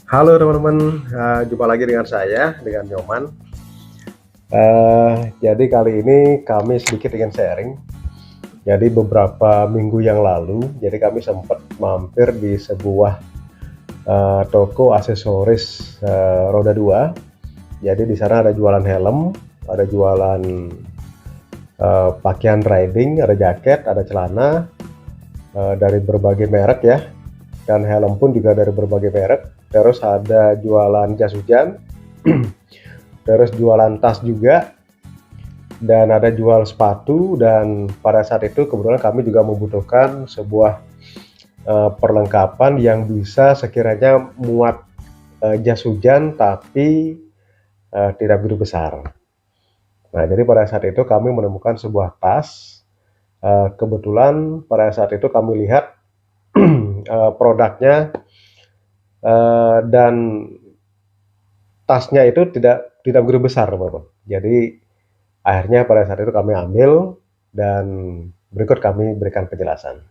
Halo teman-teman, jumpa lagi dengan saya, dengan Nyoman. Jadi kali ini kami sedikit ingin sharing. Jadi beberapa minggu yang lalu, jadi kami sempat mampir di sebuah toko aksesoris roda 2. Jadi di sana ada jualan helm, ada jualan pakaian riding, ada jaket, ada celana dari berbagai merek ya. Dan helm pun juga dari berbagai merek. Terus ada jualan jas hujan, terus jualan tas juga, dan ada jual sepatu. Dan pada saat itu kebetulan kami juga membutuhkan sebuah perlengkapan yang bisa sekiranya muat jas hujan tapi tidak begitu besar. Nah, jadi pada saat itu kami menemukan sebuah tas. Kebetulan pada saat itu kami lihat produknya, dan tasnya itu tidak begitu besar, teman-teman. Jadi akhirnya pada saat itu kami ambil dan berikut kami berikan penjelasan.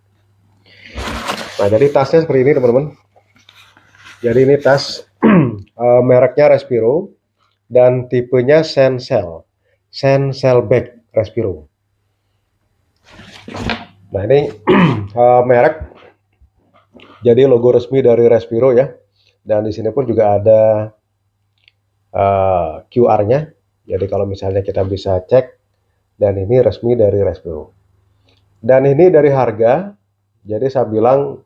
Nah, jadi tasnya seperti ini, teman-teman. Jadi ini tas mereknya Respiro dan tipenya Sensel. Sensel Bag Respiro. Nah, ini merek, jadi logo resmi dari Respiro ya. Dan di sini pun juga ada QR-nya. Jadi kalau misalnya kita bisa cek, dan ini resmi dari Respiro. Dan ini dari harga, jadi saya bilang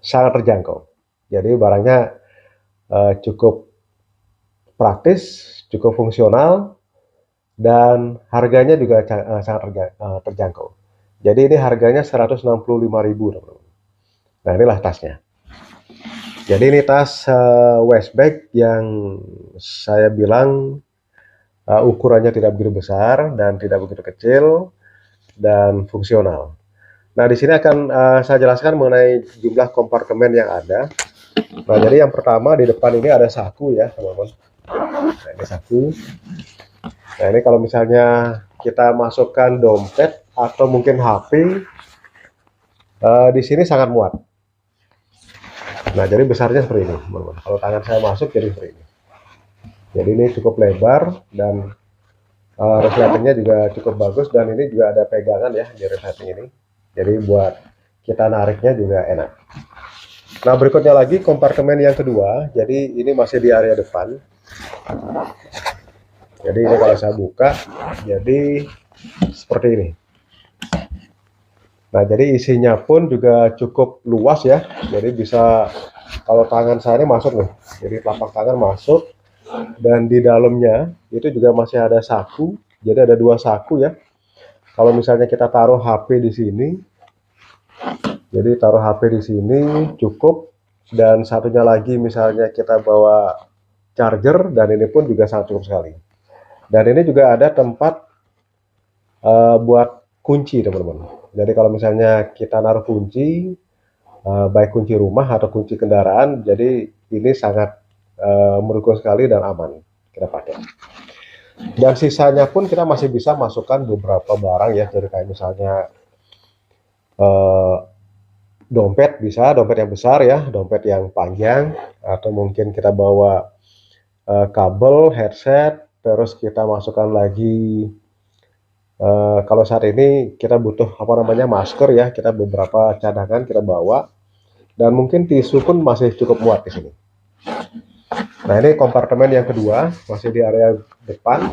sangat terjangkau. Jadi barangnya cukup praktis, cukup fungsional, dan harganya juga sangat terjangkau. Jadi ini harganya 165.000, teman-teman. Nah, inilah tasnya. Jadi ini tas waist bag yang saya bilang ukurannya tidak begitu besar dan tidak begitu kecil dan fungsional. Nah, di sini akan saya jelaskan mengenai jumlah kompartemen yang ada. Nah, jadi yang pertama di depan ini ada saku ya, teman-teman. Nah, ini saku. Nah, ini kalau misalnya kita masukkan dompet atau mungkin HP, di sini sangat muat. Nah, jadi besarnya seperti ini, teman-teman. Kalau tangan saya masuk jadi seperti ini. Jadi ini cukup lebar dan resletingnya juga cukup bagus, dan ini juga ada pegangan ya di resleting ini. Jadi buat kita nariknya juga enak. Nah, berikutnya lagi kompartemen yang kedua. Jadi ini masih di area depan. Jadi ini kalau saya buka, jadi seperti ini. Nah, jadi isinya pun juga cukup luas ya. Jadi bisa, kalau tangan saya ini masuk nih. Jadi telapak tangan masuk, dan di dalamnya itu juga masih ada saku. Jadi ada dua saku ya. Kalau misalnya kita taruh HP di sini, jadi taruh HP di sini cukup. Dan satunya lagi misalnya kita bawa charger, dan ini pun juga sangat cukup sekali. Dan ini juga ada tempat buat kunci, teman-teman. Jadi kalau misalnya kita naruh kunci, baik kunci rumah atau kunci kendaraan, jadi ini sangat mendukung sekali dan aman kita pakai. Dan sisanya pun kita masih bisa masukkan beberapa barang ya, jadi kayak misalnya eh, dompet, bisa dompet yang besar ya, dompet yang panjang, atau mungkin kita bawa kabel, headset, terus kita masukkan lagi. Kalau saat ini kita butuh apa namanya masker ya, kita beberapa cadangan kita bawa, dan mungkin tisu pun masih cukup muat di sini. Nah, ini kompartemen yang kedua, masih di area depan.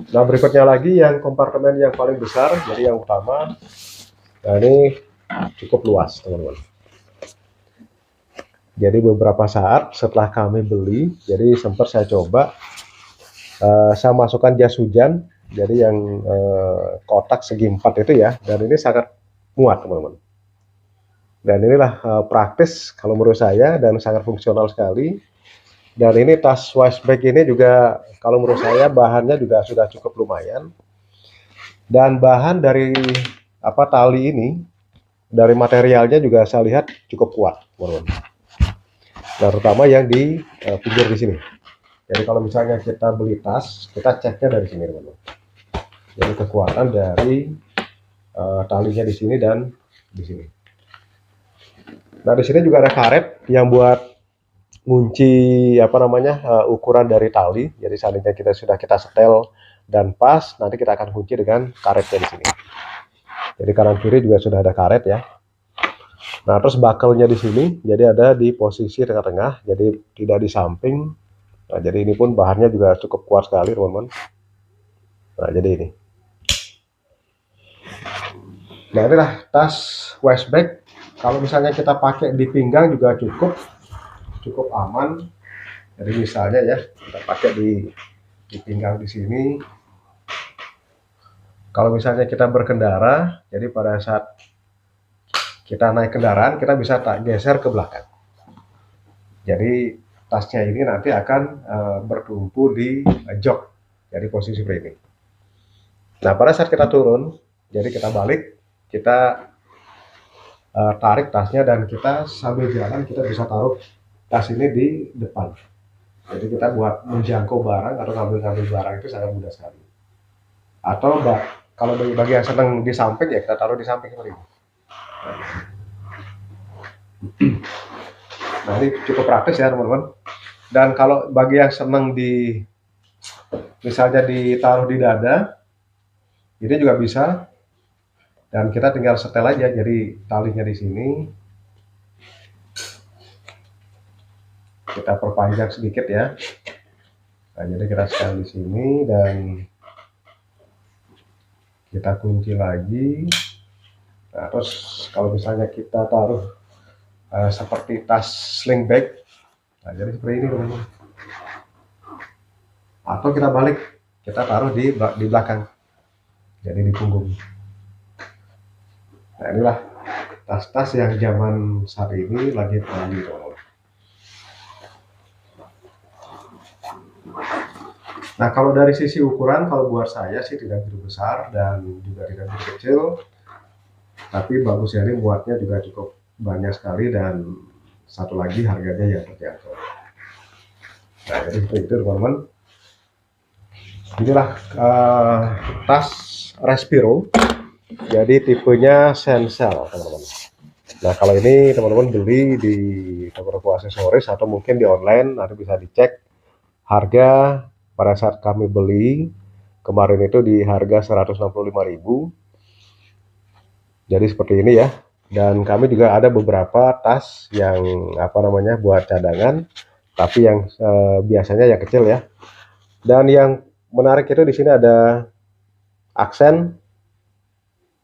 Nah, berikutnya lagi yang kompartemen yang paling besar, jadi yang utama. Nah, ini cukup luas, teman-teman. Jadi beberapa saat setelah kami beli, jadi sempat saya coba, saya masukkan jas hujan, jadi yang kotak segi 4 itu ya, dan ini sangat muat, teman-teman. Dan inilah praktis kalau menurut saya, dan sangat fungsional sekali. Dan ini tas waist bag ini juga kalau menurut saya bahannya juga sudah cukup lumayan. Dan bahan dari tali ini, dari materialnya juga saya lihat cukup kuat, teman-teman. Nah, terutama yang di pinggir di sini. Jadi kalau misalnya kita beli tas, kita ceknya dari sini, teman-teman. Jadi kekuatan dari talinya di sini dan di sini. Nah, di sini juga ada karet yang buat ngunci ukuran dari tali. Jadi seandainya kita setel dan pas, nanti kita akan kunci dengan karetnya di sini. Jadi kanan kiri juga sudah ada karet ya. Nah, terus bakelnya di sini, jadi ada di posisi tengah-tengah, jadi tidak di samping. Nah, jadi ini pun bahannya juga cukup kuat sekali, teman-teman. Nah, jadi ini. Nah, inilah tas waist bag. Kalau misalnya kita pakai di pinggang juga cukup aman. Jadi misalnya ya, kita pakai di pinggang di sini. Kalau misalnya kita berkendara, jadi pada saat kita naik kendaraan, kita bisa tak geser ke belakang. Jadi tasnya ini nanti akan bertumpu di jok, jadi posisi seperti ini. Nah, pada saat kita turun, jadi kita balik, kita tarik tasnya dan kita sambil jalan kita bisa taruh tas ini di depan. Jadi kita buat menjangkau barang atau ngambil-ngambil barang itu sangat mudah sekali. Atau kalau bagi yang senang di samping ya kita taruh di samping seperti ini. Nah, ini cukup praktis ya teman-teman. Dan kalau bagi yang senang misalnya ditaruh di dada, ini juga bisa. Dan kita tinggal setel aja, jadi talinya di sini kita perpanjang sedikit ya. Nah, jadi kita setel di sini dan kita kunci lagi. Nah, terus kalau misalnya kita taruh seperti tas sling bag, nah jadi seperti ini teman-teman. Atau kita balik, kita taruh di belakang, jadi di punggung. Nah, inilah tas-tas yang zaman saat ini lagi trendy teman-teman. Nah, kalau dari sisi ukuran, kalau buat saya sih tidak begitu besar dan juga tidak begitu kecil, tapi bagus ya, ini muatnya juga cukup banyak sekali dan satu lagi harganya yang terjangkau. Nah, jadi seperti itu teman-teman. Inilah tas Respiro, jadi tipenya Sensel teman-teman. Nah, kalau ini teman-teman beli di toko-toko aksesoris atau mungkin di online, nanti bisa dicek harga. Pada saat kami beli kemarin itu di harga 165.000. Jadi seperti ini ya. Dan kami juga ada beberapa tas yang buat cadangan, tapi yang biasanya yang kecil ya. Dan yang menarik itu di sini ada aksen,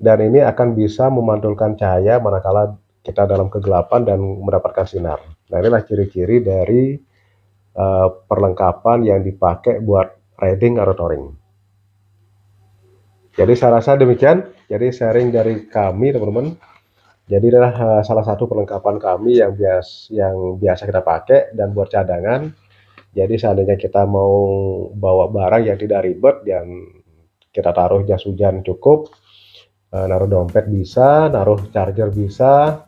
dan ini akan bisa memantulkan cahaya manakala kita dalam kegelapan dan mendapatkan sinar. Nah, inilah ciri-ciri dari perlengkapan yang dipakai buat riding atau touring. Jadi saya rasa demikian. Jadi sharing dari kami teman-teman. Jadi adalah salah satu perlengkapan kami yang biasa kita pakai dan buat cadangan. Jadi seandainya kita mau bawa barang yang tidak ribet, yang kita taruh jas hujan cukup, naruh dompet bisa, naruh charger bisa,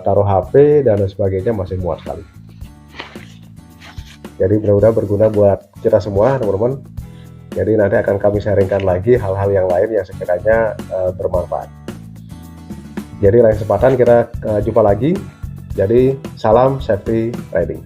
taruh HP dan lain sebagainya masih muat sekali. Jadi mudah-mudahan berguna buat kita semua teman-teman. Jadi nanti akan kami sharingkan lagi hal-hal yang lain yang sekiranya bermanfaat. Jadi lain kesempatan kita jumpa lagi. Jadi salam safety riding.